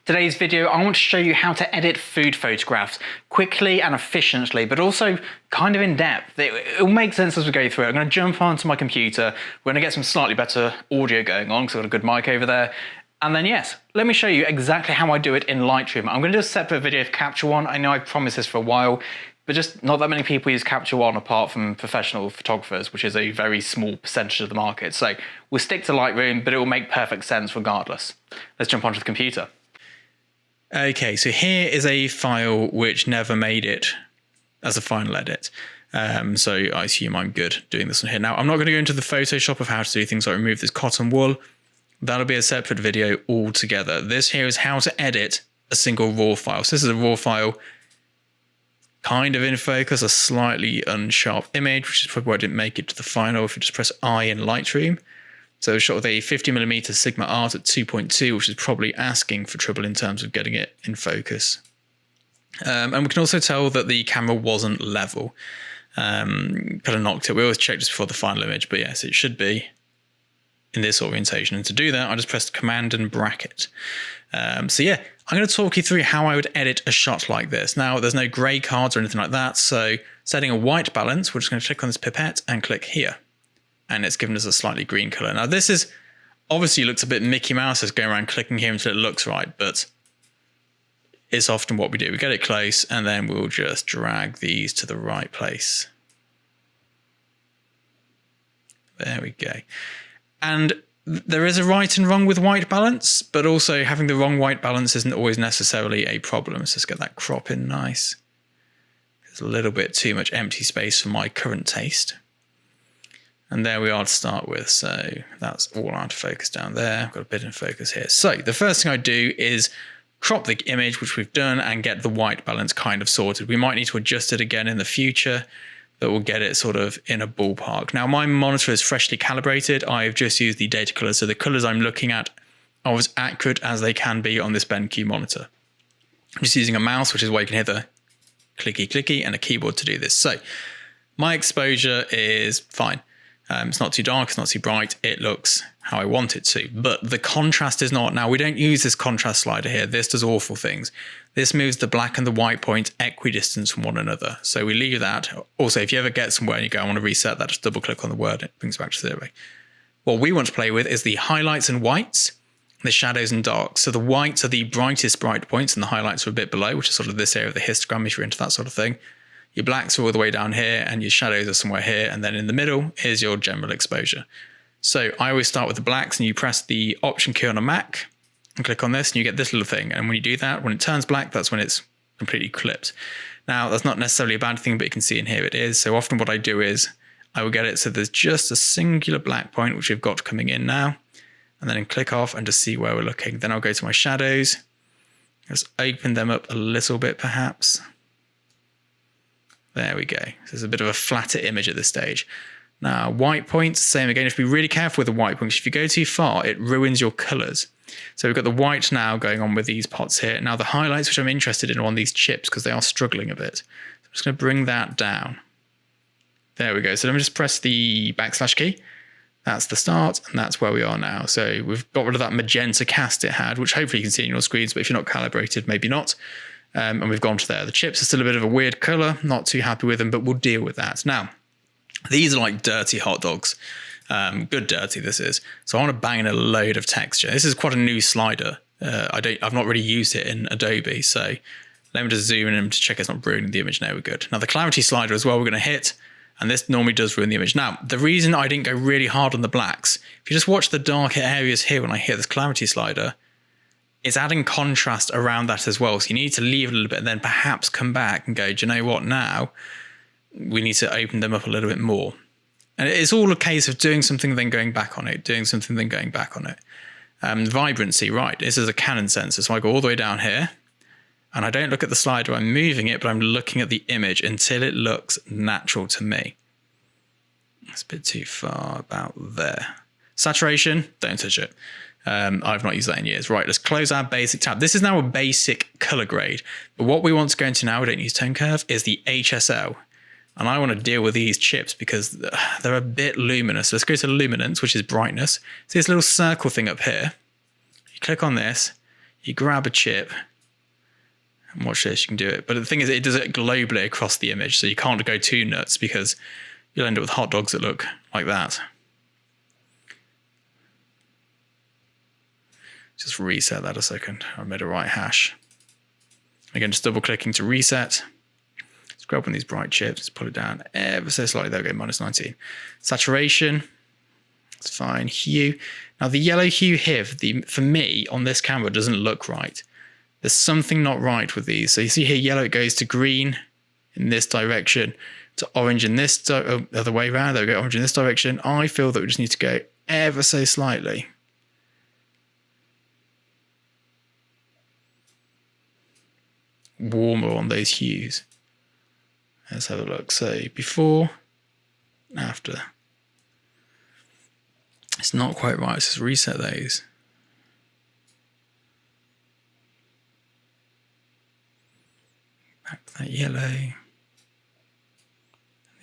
Today's video, I want to show you how to edit food photographs quickly and efficiently, but also kind of in depth. It'll make sense as we go through it. I'm going to jump onto my computer. We're going to get some slightly better audio going on because I've got a good mic over there. And then yes, let me show you exactly how I do it in Lightroom. I'm going to do a separate video of Capture One. I know I've promised this for a while, but just not that many people use Capture One apart from professional photographers, which is a very small percentage of the market. So we'll stick to Lightroom, but it will make perfect sense regardless. Let's jump onto the computer. Okay, so here is a file which never made it as a final edit. So I assume I'm good doing this on here. Now, I'm not going to go into the Photoshop of how to do things like remove this cotton wool. That'll be a separate video altogether. This here is how to edit a single RAW file. So this is a RAW file, kind of in focus, a slightly unsharp image, which is probably why I didn't make it to the final. If you just press I in Lightroom. So shot with a 50mm Sigma art at 2.2, which is probably asking for trouble in terms of getting it in focus. And we can also tell that the camera wasn't level. Kind of knocked it. We always check this before the final image, but yes, it should be in this orientation. And to do that, I just pressed Command and bracket. So yeah, I'm going to talk you through how I would edit a shot like this. Now, there's no gray cards or anything like that. So setting a white balance, we're just going to click on this pipette and click here. And it's given us a slightly green color. Now this is obviously looks a bit Mickey Mouse as going around clicking here until it looks right, but it's often what we do. We get it close and then we'll just drag these to the right place. There we go. And there is a right and wrong with white balance, but also having the wrong white balance isn't always necessarily a problem. Let's just get that crop in nice. There's a little bit too much empty space for my current taste. And there we are to start with. So that's all out of focus down there. I've got a bit in focus here. So the first thing I do is crop the image, which we've done, and get the white balance kind of sorted. We might need to adjust it again in the future, but we'll get it sort of in a ballpark. Now my monitor is freshly calibrated. I've just used the data colors. So the colors I'm looking at are as accurate as they can be on this BenQ monitor. I'm just using a mouse, which is why you can hear the clicky clicky, and a keyboard to do this. So my exposure is fine. It's not too dark, it's not too bright, it looks how I want it to, but the contrast is not. Now, we don't use this contrast slider here. This does awful things. This moves the black and the white point equidistant from one another. So we leave that. Also, if you ever get somewhere and you go, I want to reset that, just double click on the word, it brings it back to 0. What we want to play with is the highlights and whites, the shadows and darks. So the whites are the brightest bright points and the highlights are a bit below, which is sort of this area of the histogram if you're into that sort of thing. Your blacks are all the way down here and your shadows are somewhere here. And then in the middle is your general exposure. So I always start with the blacks and you press the Option key on a Mac and click on this and you get this little thing. And when you do that, when it turns black, that's when it's completely clipped. Now, that's not necessarily a bad thing, but you can see in here it is. So often what I do is I will get it so there's just a singular black point, which we've got coming in now. And then click off and just see where we're looking. Then I'll go to my shadows. Just open them up a little bit perhaps. There we go. So there's a bit of a flatter image at this stage. Now, white points, same again. You have to be really careful with the white points. If you go too far, it ruins your colors. So we've got the white now going on with these pots here. Now the highlights, which I'm interested in, are on these chips because they are struggling a bit. So I'm just going to bring that down. There we go. So let me just press the / key. That's the start, and that's where we are now. So we've got rid of that magenta cast it had, which hopefully you can see in your screens, but if you're not calibrated, maybe not. And we've gone to there. The chips are still a bit of a weird color, not too happy with them, but we'll deal with that. Now, these are like dirty hot dogs. Good dirty this is. So I want to bang in a load of texture. This is quite a new slider. I've not really used it in Adobe, so let me just zoom in to check it's not ruining the image. Now we're good. Now the clarity slider as well we're going to hit, and this normally does ruin the image. Now, the reason I didn't go really hard on the blacks, if you just watch the darker areas here when I hit this clarity slider, it's adding contrast around that as well. So you need to leave a little bit and then perhaps come back and go, do you know what now? We need to open them up a little bit more. And it's all a case of doing something, then going back on it, doing something, then going back on it. Vibrancy, right. This is a Canon sensor. So I go all the way down here and I don't look at the slider. I'm moving it, but I'm looking at the image until it looks natural to me. That's a bit too far about there. Saturation, don't touch it. I've not used that in years. Right, let's close our basic tab. This is now a basic color grade, but what we want to go into now, we don't use tone curve, is the HSL. And I want to deal with these chips because they're a bit luminous. Let's go to luminance, which is brightness. See this little circle thing up here? You click on this, you grab a chip, and watch this, you can do it. But the thing is, it does it globally across the image, so you can't go too nuts because you'll end up with hot dogs that look like that. Just reset that a second. I made a right hash. Again, just double clicking to reset. Let's grab one of these bright chips, just pull it down ever so slightly. There we go, -19. Saturation, it's fine. Hue. Now the yellow hue here, for me, on this camera, doesn't look right. There's something not right with these. So you see here, yellow, it goes to green in this direction, to orange in this, the other way around. There we go, orange in this direction. I feel that we just need to go ever so slightly. Warmer on those hues. Let's have a look. So before, after. It's not quite right. Let's just reset those. Back to that yellow.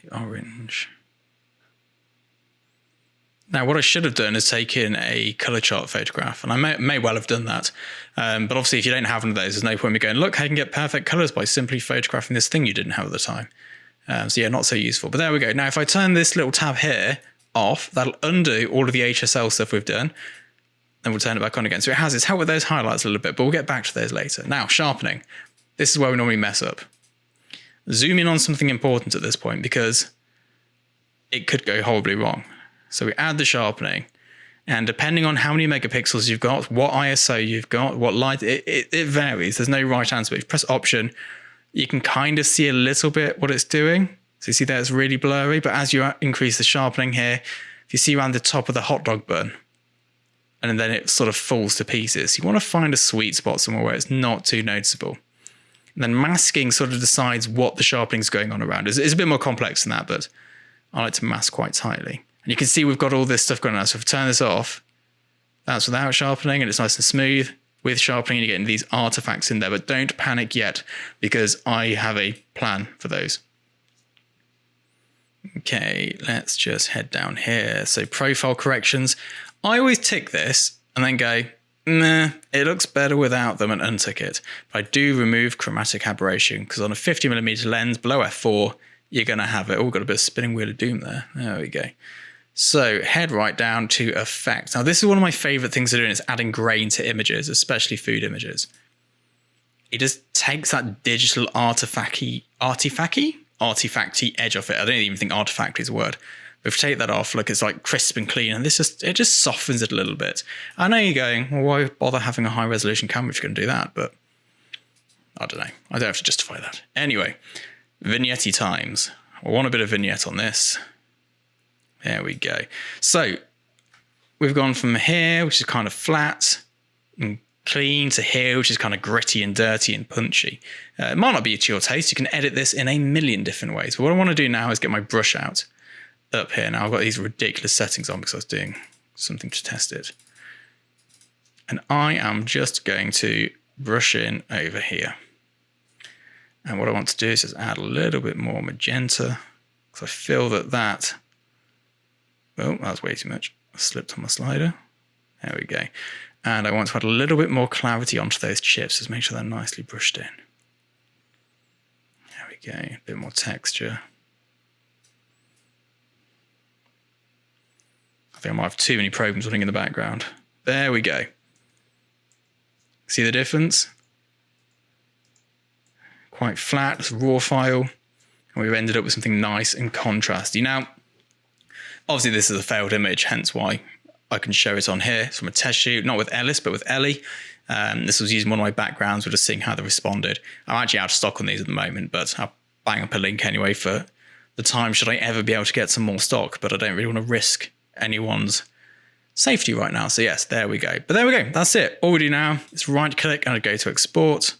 The orange. Now, what I should have done is taken a color chart photograph, and I may well have done that. But obviously, if you don't have one of those, there's no point in me going, look, I can get perfect colors by simply photographing this thing you didn't have at the time. So yeah, not so useful. But there we go. Now, if I turn this little tab here off, that'll undo all of the HSL stuff we've done. Then we'll turn it back on again. So it has its help with those highlights a little bit, but we'll get back to those later. Now, sharpening. This is where we normally mess up. Zoom in on something important at this point because it could go horribly wrong. So we add the sharpening, and depending on how many megapixels you've got, what ISO you've got, what light, it varies. There's no right answer. But if you press Option, you can kind of see a little bit what it's doing. So you see that it's really blurry, but as you increase the sharpening here, if you see around the top of the hot dog bun, and then it sort of falls to pieces, you want to find a sweet spot somewhere where it's not too noticeable. And then masking sort of decides what the sharpening is going on around. It's a bit more complex than that, but I like to mask quite tightly. And you can see we've got all this stuff going on. So if I turn this off, that's without sharpening, and it's nice and smooth. With sharpening, you're getting these artifacts in there, but don't panic yet because I have a plan for those. Okay, let's just head down here. So profile corrections. I always tick this and then go, nah, it looks better without them, and untick it. But I do remove chromatic aberration because on a 50mm lens below f4, you're going to have it. Oh, got a bit of spinning wheel of doom there. There we go. So head right down to effect. Now this is one of my favorite things to do, is adding grain to images, especially food images. It just takes that digital artifacty edge off it. I don't even think artifacty is a word. But if you take that off, look, it's like crisp and clean, and it just softens it a little bit. I know you're going, well, why bother having a high resolution camera if you're going to do that? But I don't know. I don't have to justify that. Anyway, vignette times. I want a bit of vignette on this. There we go. So we've gone from here, which is kind of flat and clean, to here, which is kind of gritty and dirty and punchy. It might not be to your taste. You can edit this in a million different ways. But what I want to do now is get my brush out up here. Now I've got these ridiculous settings on because I was doing something to test it. And I am just going to brush in over here. And what I want to do is just add a little bit more magenta because I feel that oh, that was way too much. I slipped on my slider. There we go. And I want to add a little bit more clarity onto those chips. Just make sure they're nicely brushed in. There we go. A bit more texture. I think I might have too many programs running in the background. There we go. See the difference? Quite flat, it's a raw file. And we've ended up with something nice and contrasty. Now, obviously, this is a failed image, hence why I can show it on here. It's from a test shoot, not with Ellis, but with Ellie. This was using one of my backgrounds. We're just seeing how they responded. I'm actually out of stock on these at the moment, but I'll bang up a link anyway for the time should I ever be able to get some more stock. But I don't really want to risk anyone's safety right now. So yes, there we go. But there we go. That's it. All we do now is right click and I go to export,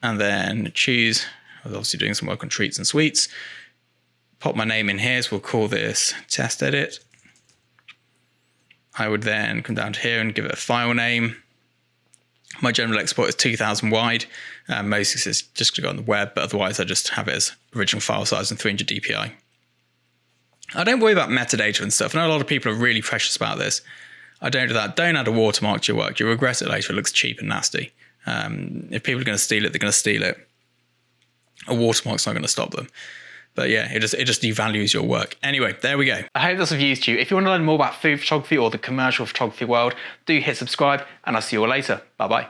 and then choose. I was obviously doing some work on treats and sweets. Pop my name in here, so we'll call this test edit. I would then come down to here and give it a file name. My general export is 2000 wide. Mostly it's just to go on the web, but otherwise I just have it as original file size and 300 DPI. I don't worry about metadata and stuff. I know a lot of people are really precious about this. I don't do that. Don't add a watermark to your work. You'll regret it later. It looks cheap and nasty. If people are going to steal it, they're going to steal it. A watermark's not going to stop them. But yeah, it just devalues your work. Anyway, there we go. I hope that's of use to you. If you want to learn more about food photography or the commercial photography world, do hit subscribe, and I'll see you all later. Bye-bye.